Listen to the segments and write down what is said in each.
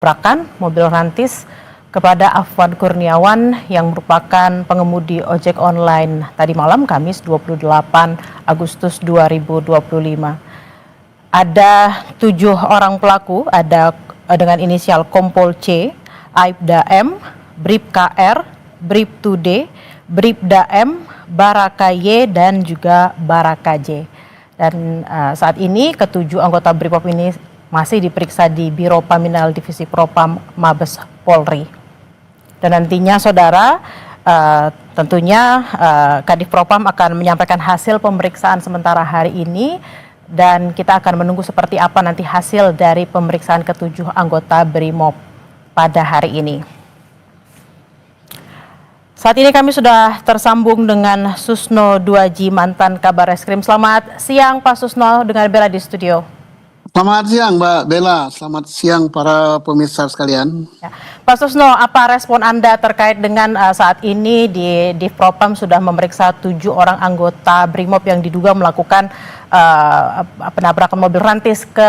tabrakan mobil rantis kepada Afwan Kurniawan yang merupakan pengemudi ojek online tadi malam Kamis 28 Agustus 2025. Ada 7 orang pelaku, ada dengan inisial Kompol C, Aibda M, Bribka R, Bribtu D, Bribda M, Baraka Y, dan juga Baraka J. Dan saat ini ketujuh anggota Brimob ini masih diperiksa di Biro Paminal Divisi Propam Mabes Polri. Dan nantinya saudara, tentunya Kadif Propam akan menyampaikan hasil pemeriksaan sementara hari ini dan kita akan menunggu seperti apa nanti hasil dari pemeriksaan ketujuh anggota Brimob pada hari ini. Saat ini kami sudah tersambung dengan Susno Duaji, mantan Kabar Eskrim. Selamat siang Pak Susno, dengan Bella di studio. Selamat siang Mbak Bella, selamat siang para pemirsa sekalian. Ya. Pak Susno, apa respon Anda terkait dengan saat ini di Propam sudah memeriksa 7 orang anggota Brimob yang diduga melakukan penabrakan mobil rantis ke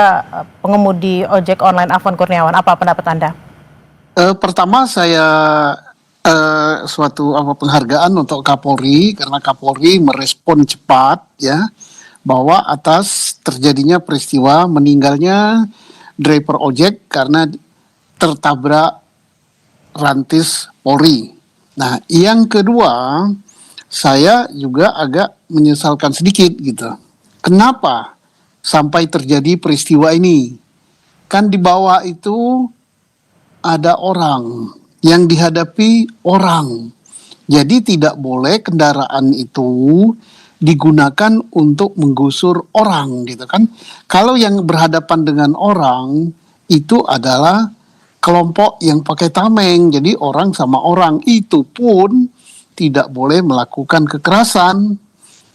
pengemudi ojek online Afwan Kurniawan. Apa pendapat Anda? Pertama saya suatu penghargaan untuk Kapolri karena Kapolri merespon cepat ya bahwa atas terjadinya peristiwa meninggalnya driver ojek karena tertabrak rantis Polri. Nah, yang kedua, saya juga agak menyesalkan sedikit gitu. Kenapa sampai terjadi peristiwa ini? Kan di bawah itu ada orang, yang dihadapi orang. Jadi tidak boleh kendaraan itu digunakan untuk menggusur orang gitu kan. Kalau yang berhadapan dengan orang itu adalah kelompok yang pakai tameng. Jadi orang sama orang itu pun tidak boleh melakukan kekerasan.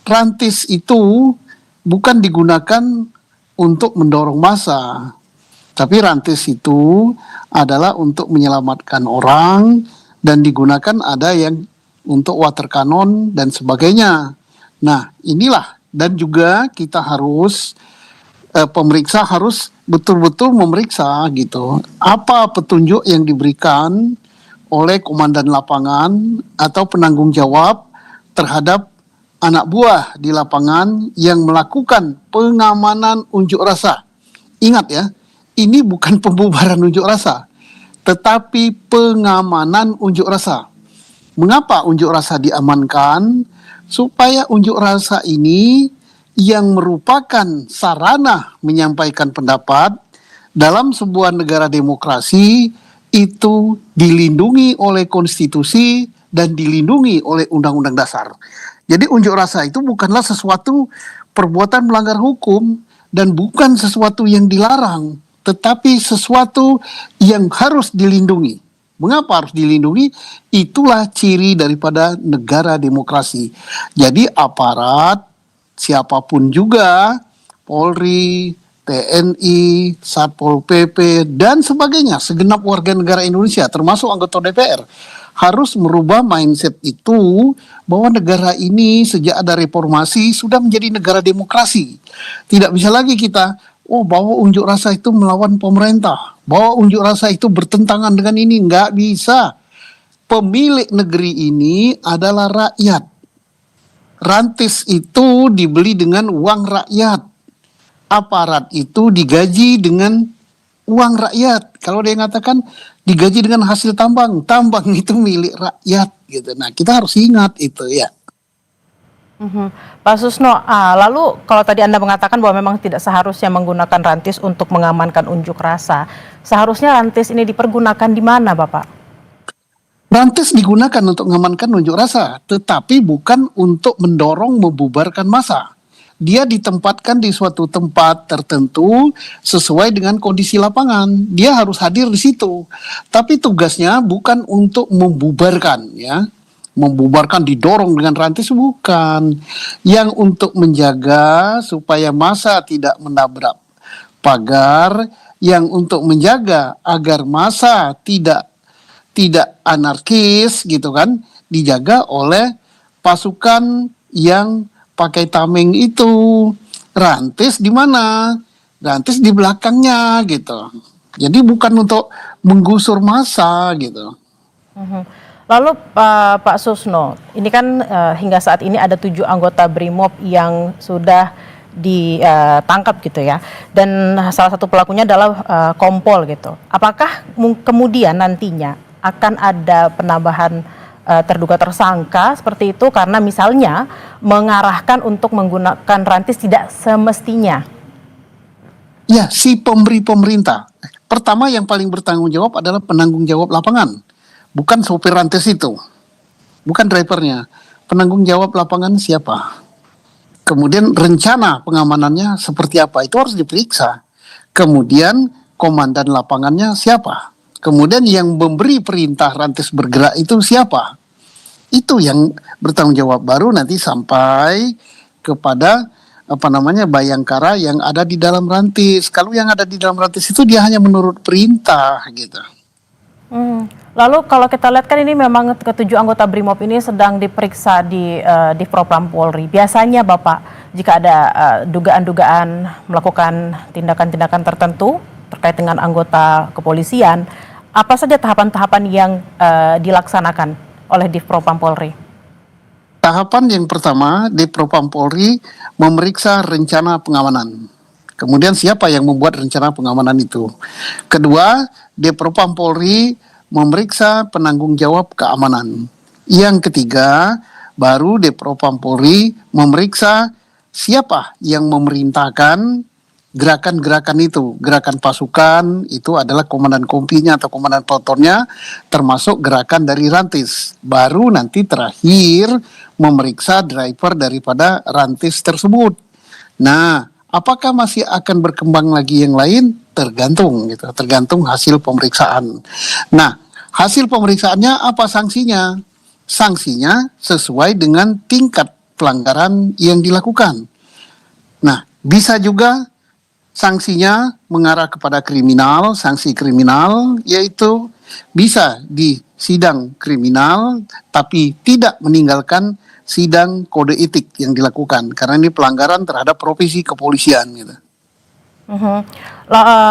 Rantis itu bukan digunakan untuk mendorong massa. Tapi rantis itu adalah untuk menyelamatkan orang dan digunakan ada yang untuk water cannon dan sebagainya. Nah, inilah dan juga kita harus pemeriksa harus betul-betul memeriksa gitu. Apa petunjuk yang diberikan oleh komandan lapangan atau penanggung jawab terhadap anak buah di lapangan yang melakukan pengamanan unjuk rasa. Ingat ya, ini bukan pembubaran unjuk rasa, tetapi pengamanan unjuk rasa. Mengapa unjuk rasa diamankan? Supaya unjuk rasa ini yang merupakan sarana menyampaikan pendapat dalam sebuah negara demokrasi itu dilindungi oleh konstitusi dan dilindungi oleh undang-undang dasar. Jadi unjuk rasa itu bukanlah sesuatu perbuatan melanggar hukum dan bukan sesuatu yang dilarang, tetapi sesuatu yang harus dilindungi. Mengapa harus dilindungi? Itulah ciri daripada negara demokrasi. Jadi aparat, siapapun juga, Polri, TNI, Satpol PP, dan sebagainya, segenap warga negara Indonesia, termasuk anggota DPR, harus merubah mindset itu bahwa negara ini sejak ada reformasi sudah menjadi negara demokrasi. Tidak bisa lagi kita bahwa unjuk rasa itu melawan pemerintah, bahwa unjuk rasa itu bertentangan dengan ini. Nggak bisa. Pemilik negeri ini adalah rakyat. Rantis itu dibeli dengan uang rakyat. Aparat itu digaji dengan uang rakyat. Kalau dia mengatakan digaji dengan hasil tambang, tambang itu milik rakyat gitu. Nah, kita harus ingat itu ya. Pak Susno, lalu kalau tadi Anda mengatakan bahwa memang tidak seharusnya menggunakan rantis untuk mengamankan unjuk rasa, seharusnya rantis ini dipergunakan di mana, Bapak? Rantis digunakan untuk mengamankan unjuk rasa, tetapi bukan untuk mendorong membubarkan massa. Dia ditempatkan di suatu tempat tertentu sesuai dengan kondisi lapangan. Dia harus hadir di situ. Tapi tugasnya bukan untuk membubarkan ya. Membubarkan didorong dengan rantis bukan. Yang untuk menjaga supaya massa tidak menabrak pagar, yang untuk menjaga agar massa tidak anarkis gitu kan, dijaga oleh pasukan yang pakai tameng itu. Rantis di mana? Rantis di belakangnya gitu. Jadi bukan untuk menggusur massa gitu. Mhm. Lalu Pak Susno, ini kan hingga saat ini ada 7 anggota BRIMOB yang sudah ditangkap gitu ya, dan salah satu pelakunya adalah kompol gitu. Apakah kemudian nantinya akan ada penambahan terduga tersangka seperti itu karena misalnya mengarahkan untuk menggunakan rantis tidak semestinya? Ya, si pemberi pemerintah. Pertama yang paling bertanggung jawab adalah penanggung jawab lapangan. Bukan sopir rantis itu. Bukan drivernya. Penanggung jawab lapangan siapa? Kemudian rencana pengamanannya seperti apa? Itu harus diperiksa. Kemudian komandan lapangannya siapa? Kemudian yang memberi perintah rantis bergerak itu siapa? Itu yang bertanggung jawab, baru nanti sampai kepada Bayangkara yang ada di dalam rantis. Kalau yang ada di dalam rantis itu dia hanya menurut perintah gitu. Lalu kalau kita lihat kan ini memang ketujuh anggota BRIMOB ini sedang diperiksa di Propam Polri. Biasanya Bapak, jika ada dugaan-dugaan melakukan tindakan-tindakan tertentu terkait dengan anggota kepolisian, apa saja tahapan-tahapan yang dilaksanakan oleh Divpropam Polri? Tahapan yang pertama di Propam Polri memeriksa rencana pengamanan. Kemudian siapa yang membuat rencana pengamanan itu. Kedua, di Propam Polri memeriksa penanggung jawab keamanan. Yang ketiga, baru di Propam Polri memeriksa siapa yang memerintahkan gerakan-gerakan itu. Gerakan pasukan itu adalah komandan kompinya atau komandan peletonnya, termasuk gerakan dari rantis. Baru nanti terakhir memeriksa driver daripada rantis tersebut. Nah, apakah masih akan berkembang lagi yang lain? Tergantung gitu, tergantung hasil pemeriksaan. Nah, hasil pemeriksaannya apa sanksinya? Sanksinya sesuai dengan tingkat pelanggaran yang dilakukan. Nah, bisa juga sanksinya mengarah kepada kriminal, sanksi kriminal, yaitu bisa di sidang kriminal, tapi tidak meninggalkan sidang kode etik yang dilakukan, karena ini pelanggaran terhadap profesi kepolisian gitu.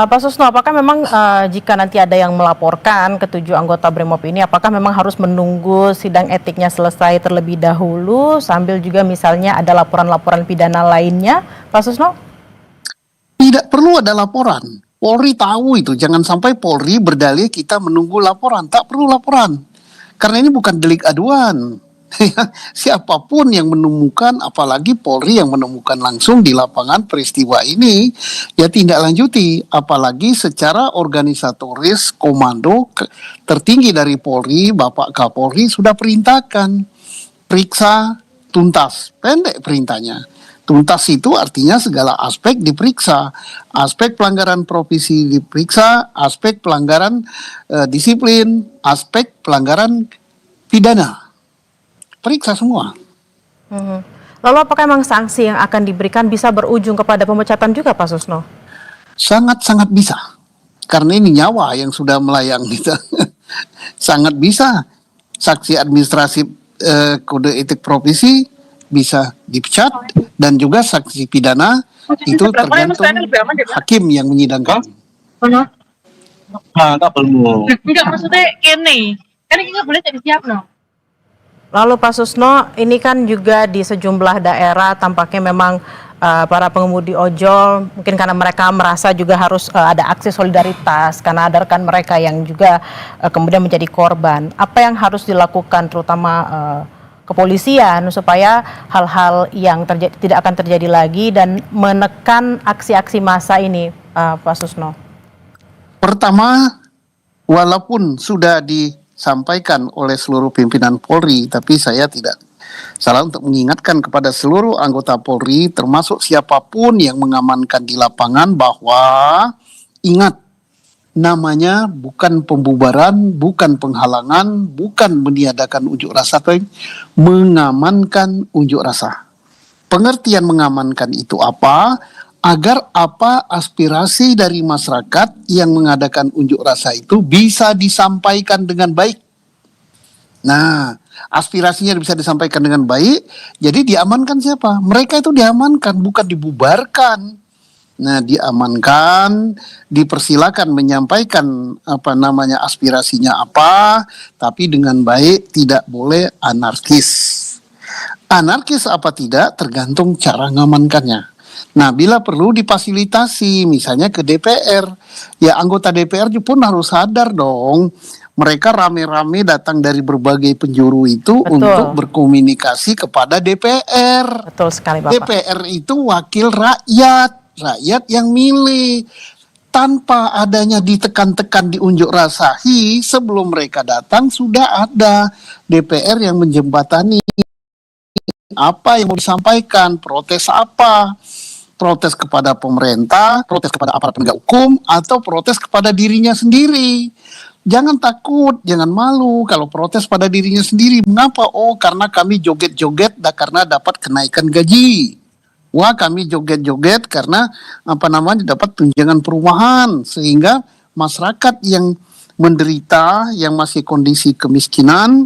Pak Susno, apakah memang jika nanti ada yang melaporkan ketujuh anggota BRIMOB ini, apakah memang harus menunggu sidang etiknya selesai terlebih dahulu, sambil juga misalnya ada laporan-laporan pidana lainnya, Pak Susno? Tidak perlu ada laporan. Polri tahu itu. Jangan sampai Polri berdalih kita menunggu laporan. Tak perlu laporan. Karena ini bukan delik aduan. Siapapun yang menemukan, apalagi Polri yang menemukan langsung di lapangan peristiwa ini, ya tindak lanjuti. Apalagi secara organisatoris, komando tertinggi dari Polri, Bapak Kapolri sudah perintahkan. Periksa tuntas. Pendek perintahnya. Tuntas itu artinya segala aspek diperiksa, aspek pelanggaran profesi diperiksa, aspek pelanggaran disiplin, aspek pelanggaran pidana, periksa semua. Lalu apakah memang sanksi yang akan diberikan bisa berujung kepada pemecatan juga, Pak Susno? Sangat-sangat bisa, karena ini nyawa yang sudah melayang gitu. Sangat bisa. Saksi administrasi kode etik profesi bisa dipecat, dan juga saksi pidana itu tergantung hakim yang menyidangkan. Enggak, maksudnya kene. Kan ini nggak boleh jadi siap no. Lalu Pak Susno, ini kan juga di sejumlah daerah tampaknya memang para pengemudi ojol mungkin karena mereka merasa juga harus ada aksi solidaritas karena ada rekan mereka yang juga kemudian menjadi korban. Apa yang harus dilakukan terutama kepolisian supaya hal-hal yang tidak akan terjadi lagi dan menekan aksi-aksi massa ini, Pak Susno? Pertama, walaupun sudah disampaikan oleh seluruh pimpinan Polri, tapi saya tidak salah untuk mengingatkan kepada seluruh anggota Polri, termasuk siapapun yang mengamankan di lapangan, bahwa ingat, namanya bukan pembubaran, bukan penghalangan, bukan meniadakan unjuk rasa, tapi mengamankan unjuk rasa. Pengertian mengamankan itu apa? Agar apa aspirasi dari masyarakat yang mengadakan unjuk rasa itu bisa disampaikan dengan baik. Nah, aspirasinya bisa disampaikan dengan baik, jadi diamankan siapa? Mereka itu diamankan, bukan dibubarkan. Nah, diamankan, dipersilakan menyampaikan aspirasinya apa, tapi dengan baik, tidak boleh anarkis. Anarkis apa tidak tergantung cara ngamankannya. Nah, bila perlu difasilitasi, misalnya ke DPR, ya anggota DPR pun harus sadar dong, mereka rame-rame datang dari berbagai penjuru itu Betul. untuk berkomunikasi kepada DPR. Betul sekali Bapak. DPR itu wakil rakyat, rakyat yang milih. Tanpa adanya ditekan-tekan, diunjuk rasahi, sebelum mereka datang sudah ada DPR yang menjembatani apa yang mau disampaikan, protes apa, protes kepada pemerintah, protes kepada aparat penegak hukum, atau protes kepada dirinya sendiri. Jangan takut, jangan malu kalau protes pada dirinya sendiri. Mengapa? Oh, karena kami joget-joget karena dapat kenaikan gaji. Wah, kami joget-joget karena dapat tunjangan perumahan, sehingga masyarakat yang menderita, yang masih kondisi kemiskinan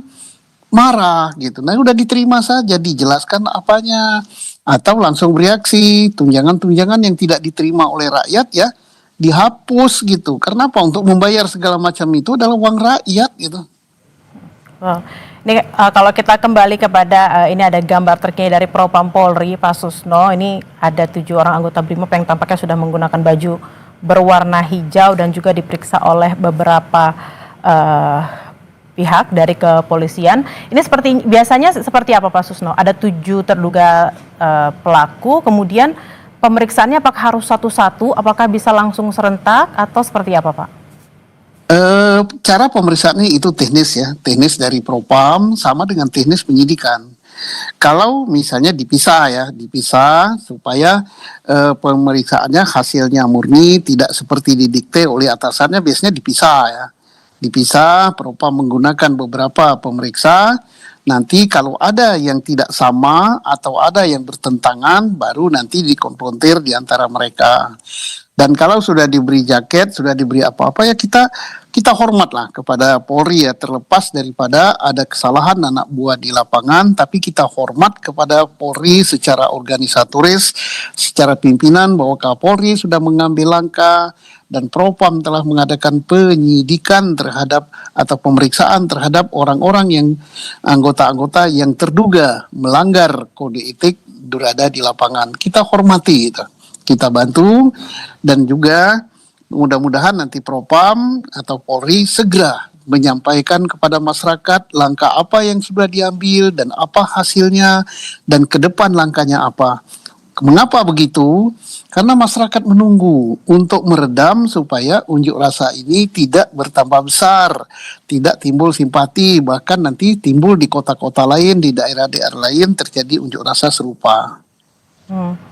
marah gitu. Nah, udah diterima saja, dijelaskan apanya, atau langsung bereaksi. Tunjangan-tunjangan yang tidak diterima oleh rakyat ya dihapus gitu. Karena apa? Untuk membayar segala macam itu adalah uang rakyat gitu. Wow. Ini kalau kita kembali kepada ini ada gambar terkini dari Propam Polri, Pak Susno. Ini ada 7 orang anggota BRIMOB yang tampaknya sudah menggunakan baju berwarna hijau dan juga diperiksa oleh beberapa pihak dari kepolisian. Ini biasanya seperti apa Pak Susno? Ada 7 terduga pelaku, kemudian pemeriksaannya apakah harus satu-satu, apakah bisa langsung serentak atau seperti apa Pak? Cara pemeriksaannya itu teknis ya, teknis dari Propam sama dengan teknis penyidikan. Kalau misalnya dipisah supaya pemeriksaannya hasilnya murni, tidak seperti didikte oleh atasannya, biasanya dipisah ya. Dipisah, Propam menggunakan beberapa pemeriksa. Nanti kalau ada yang tidak sama atau ada yang bertentangan, baru nanti dikonfrontir di antara mereka. Dan kalau sudah diberi jaket, sudah diberi apa-apa ya kita hormatlah kepada Polri ya, terlepas daripada ada kesalahan anak buah di lapangan, tapi kita hormat kepada Polri secara organisatoris, secara pimpinan, bahwa Kapolri sudah mengambil langkah dan Propam telah mengadakan penyidikan terhadap atau pemeriksaan terhadap orang-orang yang anggota-anggota yang terduga melanggar kode etik berada di lapangan. Kita hormati itu. Kita bantu, dan juga mudah-mudahan nanti Propam atau Polri segera menyampaikan kepada masyarakat langkah apa yang sudah diambil dan apa hasilnya dan ke depan langkahnya apa. Mengapa begitu? Karena masyarakat menunggu untuk meredam supaya unjuk rasa ini tidak bertambah besar, tidak timbul simpati, bahkan nanti timbul di kota-kota lain, di daerah-daerah lain terjadi unjuk rasa serupa.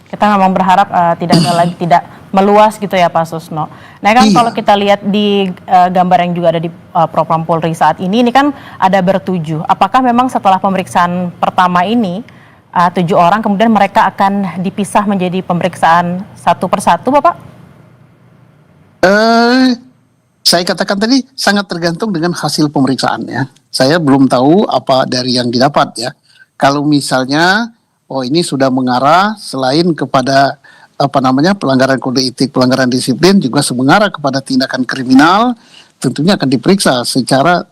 Kita memang berharap tidak meluas gitu ya Pak Susno. Nah kan kalau kita lihat di gambar yang juga ada di Propam Polri saat ini kan ada bertujuh. Apakah memang setelah pemeriksaan pertama ini 7 orang kemudian mereka akan dipisah menjadi pemeriksaan satu persatu Bapak? Saya katakan tadi sangat tergantung dengan hasil pemeriksaan ya. Saya belum tahu apa dari yang didapat ya. Kalau misalnya ini sudah mengarah selain kepada pelanggaran kode etik, pelanggaran disiplin, juga mengarah kepada tindakan kriminal, tentunya akan diperiksa secara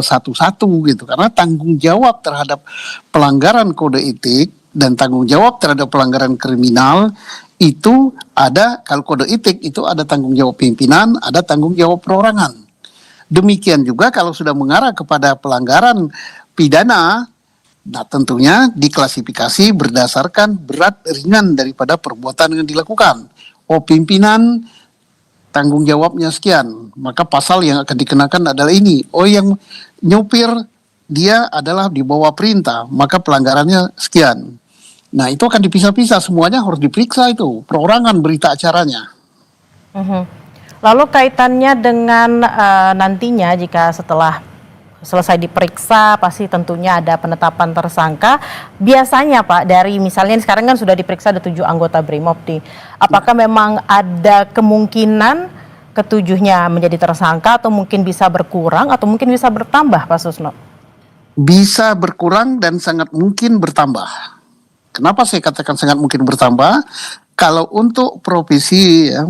satu-satu gitu. Karena tanggung jawab terhadap pelanggaran kode etik dan tanggung jawab terhadap pelanggaran kriminal itu ada, kalau kode etik itu ada tanggung jawab pimpinan, ada tanggung jawab perorangan. Demikian juga kalau sudah mengarah kepada pelanggaran pidana, nah tentunya diklasifikasi berdasarkan berat ringan daripada perbuatan yang dilakukan. Pimpinan tanggung jawabnya sekian, maka pasal yang akan dikenakan adalah ini. Yang nyupir dia adalah di bawah perintah, maka pelanggarannya sekian. Nah itu akan dipisah-pisah, semuanya harus diperiksa itu, perorangan berita acaranya. Lalu kaitannya dengan nantinya jika setelah selesai diperiksa pasti tentunya ada penetapan tersangka. Biasanya Pak, dari misalnya sekarang kan sudah diperiksa ada 7 anggota BRIMOB nih. Apakah memang ada kemungkinan ketujuhnya menjadi tersangka atau mungkin bisa berkurang atau mungkin bisa bertambah Pak Susno? Bisa berkurang dan sangat mungkin bertambah. Kenapa saya katakan sangat mungkin bertambah? Kalau untuk profesi ya,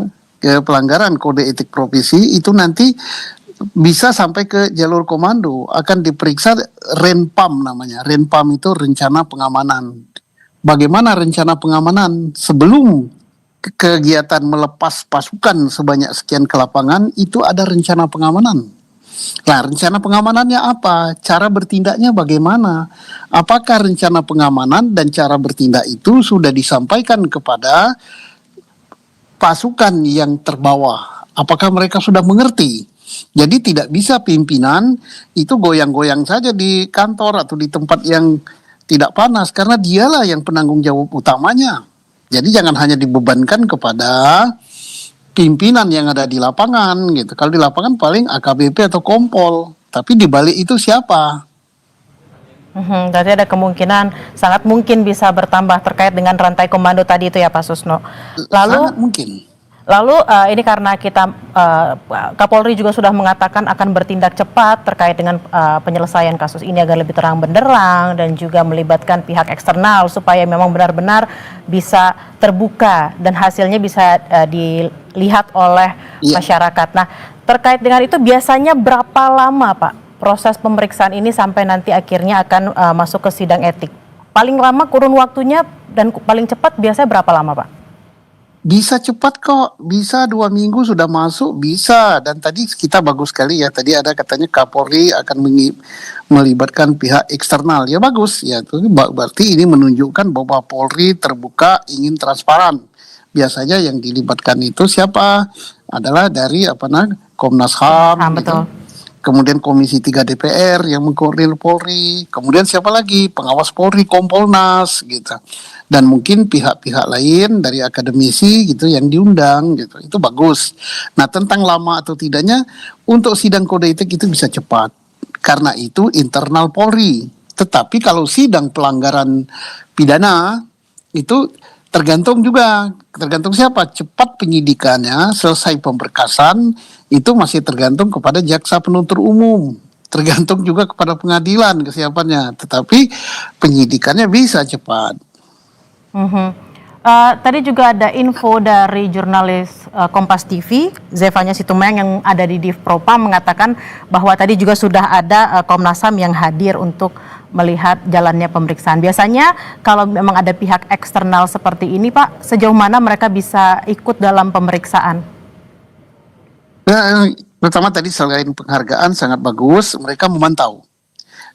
pelanggaran kode etik profesi itu nanti bisa sampai ke jalur komando, akan diperiksa Renpam namanya. Renpam itu rencana pengamanan. Bagaimana rencana pengamanan sebelum kegiatan melepas pasukan sebanyak sekian ke lapangan, itu ada rencana pengamanan. Nah, rencana pengamanannya apa? Cara bertindaknya bagaimana? Apakah rencana pengamanan dan cara bertindak itu sudah disampaikan kepada pasukan yang terbawa? Apakah mereka sudah mengerti? Jadi tidak bisa pimpinan itu goyang-goyang saja di kantor atau di tempat yang tidak panas, karena dialah yang penanggung jawab utamanya. Jadi jangan hanya dibebankan kepada pimpinan yang ada di lapangan gitu. Kalau di lapangan paling AKBP atau Kompol, tapi di balik itu siapa? Berarti ada kemungkinan, sangat mungkin bisa bertambah terkait dengan rantai komando tadi itu ya Pak Susno. Sangat mungkin. Lalu ini karena kita Kapolri juga sudah mengatakan akan bertindak cepat terkait dengan penyelesaian kasus ini agar lebih terang benderang dan juga melibatkan pihak eksternal supaya memang benar-benar bisa terbuka dan hasilnya bisa dilihat oleh masyarakat. Nah, terkait dengan itu biasanya berapa lama Pak proses pemeriksaan ini sampai nanti akhirnya akan masuk ke sidang etik? Paling lama kurun waktunya dan paling cepat biasanya berapa lama Pak? Bisa cepat kok, bisa 2 minggu sudah masuk, bisa. Dan tadi kita bagus sekali ya, tadi ada katanya Kapolri akan melibatkan pihak eksternal. Ya bagus, ya itu berarti ini menunjukkan bahwa Polri terbuka, ingin transparan. Biasanya yang dilibatkan itu siapa? Adalah dari Komnas HAM, gitu. Betul. Kemudian Komisi 3 DPR yang mengkoordinir Polri, kemudian siapa lagi? Pengawas Polri, Kompolnas gitu. Dan mungkin pihak-pihak lain dari akademisi gitu yang diundang gitu. Itu bagus. Nah, tentang lama atau tidaknya untuk sidang kode etik itu bisa cepat. Karena itu internal Polri. Tetapi kalau sidang pelanggaran pidana itu tergantung juga, tergantung siapa, cepat penyidikannya, selesai pemberkasan, itu masih tergantung kepada jaksa penuntut umum, tergantung juga kepada pengadilan kesiapannya, tetapi penyidikannya bisa cepat. Tadi juga ada info dari jurnalis Kompas TV, Zevanya Situmeng yang ada di Divpropam mengatakan bahwa tadi juga sudah ada Komnas HAM yang hadir untuk melihat jalannya pemeriksaan. Biasanya kalau memang ada pihak eksternal seperti ini Pak, sejauh mana mereka bisa ikut dalam pemeriksaan? Pertama tadi selain penghargaan sangat bagus, mereka memantau.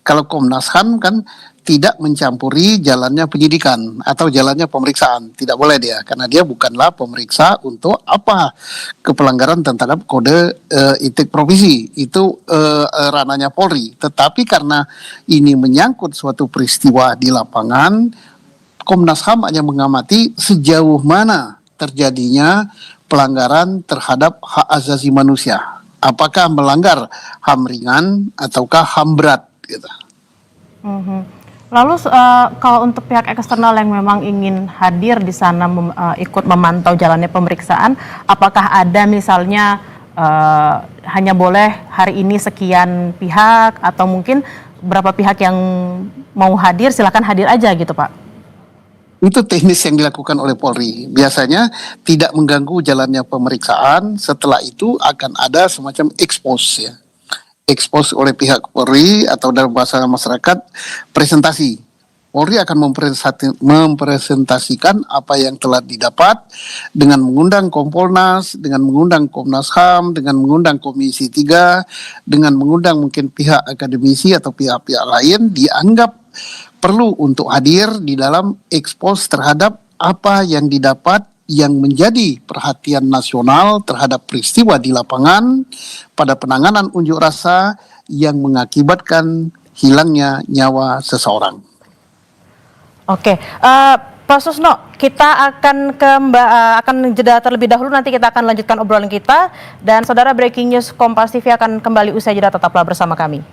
Kalau Komnas HAM kan tidak mencampuri jalannya penyidikan atau jalannya pemeriksaan. Tidak boleh dia, karena dia bukanlah pemeriksa untuk kepelanggaran terhadap kode etik profesi. Itu ranahnya Polri. Tetapi karena ini menyangkut suatu peristiwa di lapangan, Komnas HAM hanya mengamati sejauh mana terjadinya pelanggaran terhadap hak asasi manusia. Apakah melanggar HAM ringan ataukah HAM berat gitu. Lalu kalau untuk pihak eksternal yang memang ingin hadir di sana ikut memantau jalannya pemeriksaan, apakah ada misalnya hanya boleh hari ini sekian pihak atau mungkin berapa pihak yang mau hadir silakan hadir aja gitu Pak? Itu teknis yang dilakukan oleh Polri. Biasanya tidak mengganggu jalannya pemeriksaan, setelah itu akan ada semacam expose ya. Expose oleh pihak Polri atau dalam bahasa masyarakat presentasi. Polri akan mempresentasikan apa yang telah didapat dengan mengundang Kompolnas, dengan mengundang Komnas HAM, dengan mengundang Komisi 3, dengan mengundang mungkin pihak akademisi atau pihak-pihak lain dianggap perlu untuk hadir di dalam ekspos terhadap apa yang didapat yang menjadi perhatian nasional terhadap peristiwa di lapangan pada penanganan unjuk rasa yang mengakibatkan hilangnya nyawa seseorang. Oke, Pak Susno, kita akan akan jeda terlebih dahulu, nanti kita akan lanjutkan obrolan kita dan saudara, breaking news Kompas TV akan kembali usai jeda, tetaplah bersama kami.